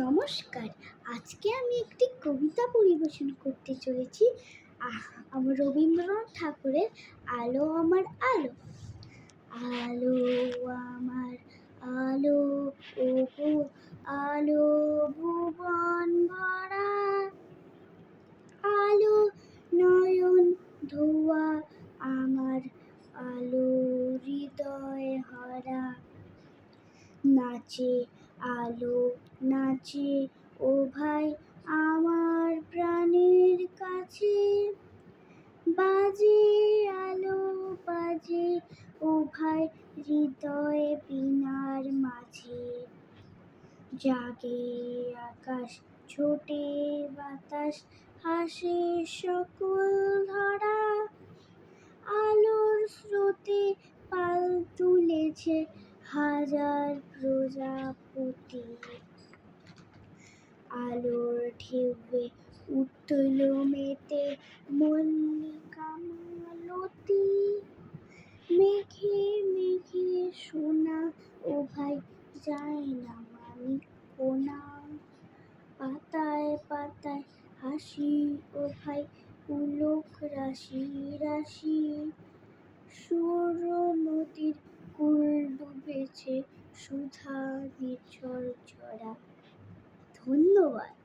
নমস্কার। আজকে আমি একটি কবিতা পরিবেশন করতে চলেছি আমার রবীন্দ্রনাথ ঠাকুরের আলো আমার আলো। আলো আমার আলো, ওগো আলো ভুবন ভরা, আলো নয়ন ধোয়া আমার, আলো হৃদয় হরা। নাচে আলো নাচে ও ভাই আমার প্রাণের কাছে, বাজে আলো বাজে ও ভাই হৃদয় বীণার মাঝে। জাগে আকাশ ছোটে বাতাস হাসে সকল ধরা, আলোর স্রোতে পাল তুলেছে হাজার প্রজাপতি। আলোর ঢেউয়ে উঠল মেতে মল্লিকা মালতী, মেঘে মেঘে সোনা ও ভাই যায় না মানিক কোনা। পাতায় পাতায় হাসি ও ভাই পুলক রাশি রাশি, সুর নদীর কূল ডুবেছে সুধা নির্ঝর ঝরা। ধন্যবাদ।